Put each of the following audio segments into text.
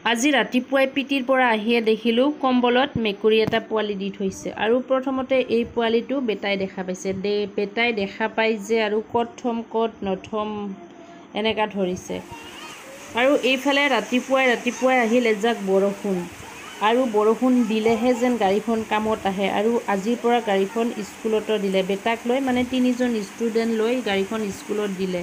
আজি ৰাতিপুৱাই পিটিৰ পৰা আহিয়ে দেখিলোঁ কম্বলত মেকুৰী এটা পোৱালি দি থৈছে আৰু প্ৰথমতে এই পোৱালিটো বেটাই দেখা পাইছে বেটাই দেখা পাই যে আৰু ক'ত থম ক'ত নথম এনেকা ধৰিছে আৰু এইফালে ৰাতিপুৱাই আহিল এজাক বৰষুণ আৰু বৰষুণ দিলেহে যেন গাড়ীখন কামত আহে আৰু আজিৰ পৰা গাড়ীখন স্কুলতো দিলে বেটাক লৈ মানে 3জন ষ্টুডেণ্ট লৈ গাড়ীখন স্কুলত দিলে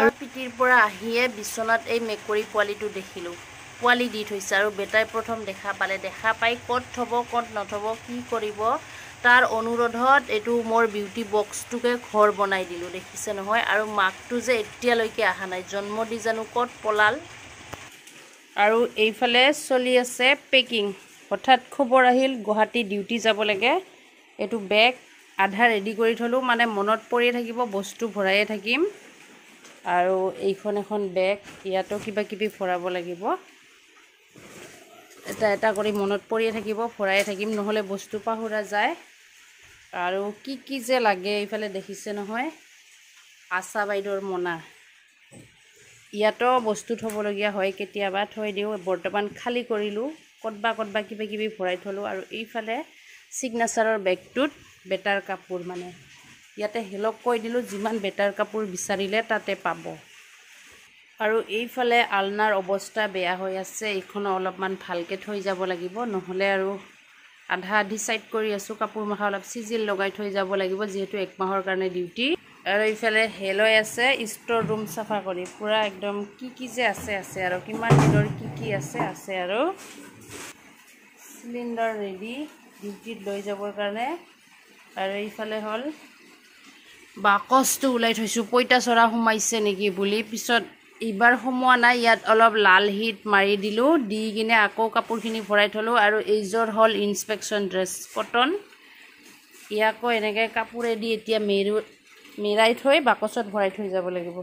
আৰু পিটিৰ পৰা আহিয়ে বিছনাত এই মেকুৰী পোৱালিটো দেখিলোঁ পোৱালি দি থৈছে আৰু বেটাই প্ৰথম দেখা পাই ক'ত থব ক'ত নথব কি কৰিব তাৰ অনুৰোধত এইটো মোৰ বিউটি বক্সটোকে ঘৰ বনাই দিলোঁ দেখিছে নহয় আৰু মাকটো যে এতিয়ালৈকে অহা নাই জন্ম দি জানো ক'ত পলাল আৰু এইফালে চলি আছে পেকিং হঠাৎ খবৰ আহিল গুৱাহাটী ডিউটি যাব লাগে এইটো বেগ আধা ৰেডি কৰি থলোঁ মানে মনত পৰিয়ে থাকিব বস্তু ভৰায়ে থাকিম আৰু এইখন এখন বেগ ইয়াতো কিবা কিবি ভৰাব লাগিব এটা এটা কৰি মনত পৰিয়ে থাকিব ভৰায়ে থাকিম নহ'লে বস্তু পাহৰা যায় আৰু কি যে লাগে এইফালে দেখিছে নহয় আশা বাইদেউৰ মোনা ইয়াতো বস্তু থ'বলগীয়া হয় কেতিয়াবা থৈ দিওঁ বৰ্তমান খালী কৰিলোঁ ক'তবা কিবা কিবি ভৰাই থলোঁ আৰু এইফালে চিগনেচাৰৰ বেগটোত বেটাৰ কাপোৰ মানে ইয়াতে হেলক কৈ দিলোঁ যিমান বেটাৰ কাপোৰ বিচাৰিলে তাতে পাব আৰু এইফালে আলনাৰ অৱস্থা বেয়া হৈ আছে এইখনো অলপমান ভালকৈ থৈ যাব লাগিব নহ'লে আৰু আধা আধি সাইড কৰি আছোঁ কাপোৰ মাখা অলপ চিজিল লগাই থৈ যাব লাগিব যিহেতু 1 মাহৰ কাৰণে ডিউটি আৰু এইফালে হেলই আছে ষ্ট'ৰ ৰুম চাফা কৰি পুৰা একদম কি যে আছে আৰু কিমান দিনৰ কি আছে আৰু সিলিন্ডাৰ ৰেডি ডিউটিত লৈ যাবৰ কাৰণে আৰু এইফালে হ'ল বাকচটো ওলাই থৈছোঁ পইতাচৰা সোমাইছে নেকি বুলি পিছত এইবাৰ সোমোৱা নাই ইয়াত অলপ লাল হিট মাৰি দিলোঁ দি কিনে আকৌ কাপোৰখিনি ভৰাই থলোঁ আৰু এইযোৰ হ'ল ইনস্পেকশ্যন ড্ৰেছ কটন ইয়াকো এনেকৈ কাপোৰেদি এতিয়া মেৰাই থৈ বাকচত ভৰাই থৈ যাব লাগিব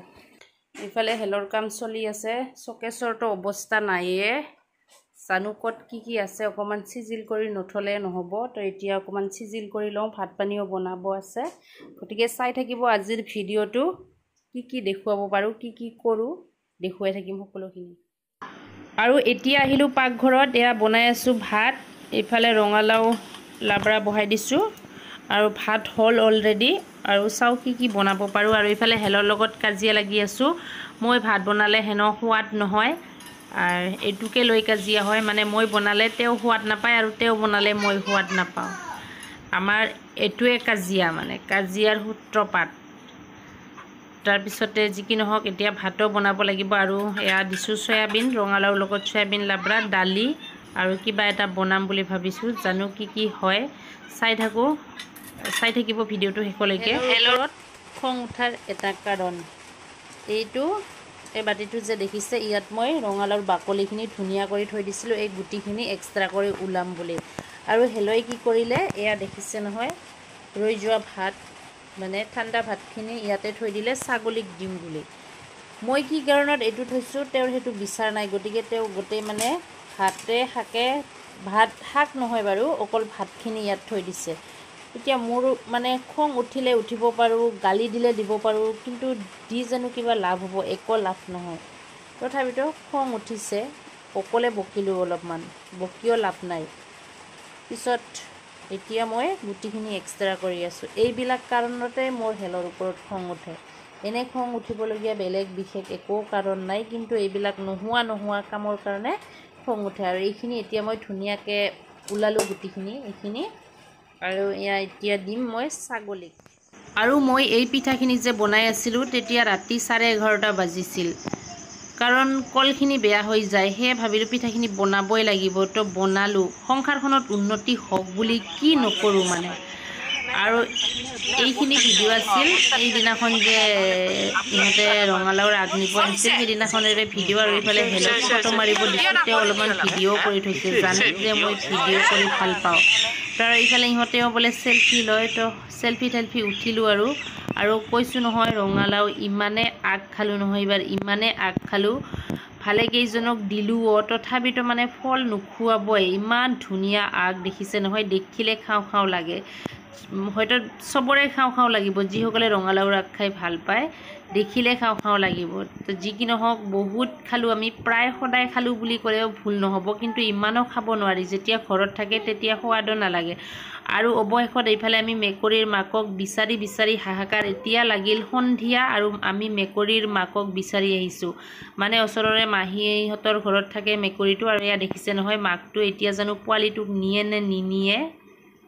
এইফালে হেলৰ কাম চলি আছে চকেছৰটো অৱস্থা নাইয়ে জানো ক'ত কি আছে অকণমান চিজিল কৰি নথলে নহ'ব তো এতিয়া অকণমান চিজিল কৰি লওঁ ভাত পানীও বনাব আছে গতিকে চাই থাকিব আজিৰ ভিডিঅ'টো কি দেখুৱাব পাৰোঁ কি কৰোঁ দেখুৱাই থাকিম সকলোখিনি আৰু এতিয়া আহিলোঁ পাকঘৰত এয়া বনাই আছোঁ ভাত এইফালে ৰঙালাও লাবৰা বহাই দিছোঁ আৰু ভাত হ'ল অলৰেডি আৰু চাও কি বনাব পাৰোঁ আৰু এইফালে হেলৰ লগত কাজিয়া লাগি আছোঁ মই ভাত বনালে হেনো সোৱাদ নহয় আৰু এইটোকে লৈ কাজিয়া হয় মানে মই বনালে তেওঁ সোৱাদ নাপায় আৰু তেওঁ বনালে মই সোৱাদ নাপাওঁ আমাৰ এইটোৱে কাজিয়া মানে কাজিয়াৰ সূত্ৰপাত তাৰপিছতে যি কি নহওক এতিয়া ভাতো বনাব লাগিব আৰু এয়া দিছোঁ সয়াবিন ৰঙালাওৰ লগত সয়াবিন লাবৰা দালি আৰু কিবা এটা বনাম বুলি ভাবিছোঁ জানো কি হয় চাই থাকিব ভিডিঅ'টো শেষলৈকে হেলত খং উঠাৰ এটা কাৰণ এইটো এই বাটিটো যে দেখিছে ইয়াত মই ৰঙালাওৰ বাকলিখিনি ধুনীয়া কৰি থৈ দিছিলোঁ এই গুটিখিনি এক্সট্ৰা কৰি ওলাম বুলি আৰু হেলৈ কি কৰিলে এয়া দেখিছে নহয় ৰৈ যোৱা ভাত মানে ঠাণ্ডা ভাতখিনি ইয়াতে থৈ দিলে ছাগলীক দিম বুলি মই কি কাৰণত এইটো থৈছোঁ তেওঁৰ সেইটো বিচাৰ নাই গতিকে তেওঁ গোটেই মানে ভাতে ভাত শাক নহয় বাৰু অকল ভাতখিনি ইয়াত থৈ দিছে এতিয়া মোৰ মানে খং উঠিলে উঠিব পাৰোঁ গালি দিলে দিব পাৰোঁ কিন্তু দি জানো কিবা লাভ হ'ব একো লাভ নহয় তথাপিতো খং উঠিছে অকলে বকিলোঁ অলপমান বকিও লাভ নাই পিছত এতিয়া মই গুটিখিনি এক্সট্ৰা কৰি আছোঁ এইবিলাক কাৰণতে মোৰ হেলৰ ওপৰত খং উঠে এনে খং উঠিবলগীয়া বেলেগ বিশেষ একো কাৰণ নাই কিন্তু এইবিলাক নোহোৱা কামৰ কাৰণে খং উঠে আৰু এইখিনি এতিয়া মই ধুনীয়াকৈ ওলালোঁ গুটিখিনি এইখিনি আৰু এতিয়া দিম মই ছাগলীক আৰু মই এই পিঠাখিনি যে বনাই আছিলোঁ তেতিয়া ৰাতি 11:30 বাজিছিল কাৰণ কলখিনি বেয়া হৈ যায় সেয়ে ভাবিলোঁ পিঠাখিনি বনাবই লাগিব তো বনালোঁ সংসাৰখনত উন্নতি হওক বুলি কি নকৰোঁ মানে আৰু এইখিনি ভিডিঅ' আছিল এইদিনাখন যে ইহঁতে ৰঙালাওৰ আগ নিব আহিছিল সেইদিনাখনেৰে ভিডিঅ' আৰু এইফালে হেলক ফটো মাৰিব দিছোঁ তেওঁ অলপমান ভিডিঅ' কৰি থৈছে জানে যে মই ভিডিঅ' কৰি ভাল পাওঁ তাৰ এইফালে ইহঁতেও বোলে চেলফি লয় তো চেলফি উঠিলোঁ আৰু কৈছোঁ নহয় ৰঙালাও ইমানে আগ খালোঁ নহয় এইবাৰ ইমানে আগ খালোঁ ভালেকেইজনক দিলোঁ তথাপিতো মানে ফল নোখোৱাবই ইমান ধুনীয়া আগ দেখিছে নহয় দেখিলে খাওঁ লাগে হয়তো চবৰে খাওঁ খাওঁ লাগিব, যিসকলে ৰঙালাওৰ আগ খাই ভাল পায় দেখিলে খাওঁ খাওঁ লাগিব। তো যি কি নহওক বহুত খালোঁ আমি, প্ৰায় সদায় খালোঁ বুলি ক'লেও ভুল নহ'ব, কিন্তু ইমানো খাব নোৱাৰি। যেতিয়া ঘৰত থাকে তেতিয়া সোৱাদো নালাগে। আৰু অৱশেষত এইফালে আমি মেকুৰীৰ মাকক বিচাৰি বিচাৰি হাহাকাৰ এতিয়া লাগিল সন্ধিয়া, আৰু আমি মেকুৰীৰ মাকক বিচাৰি আহিছোঁ। মানে ওচৰৰে মাহীহঁতৰ ঘৰত থাকে মেকুৰীটো, আৰু এয়া দেখিছে নহয় মাকটো এতিয়া জানো পোৱালিটোক নিয়ে নে নিনিয়ে।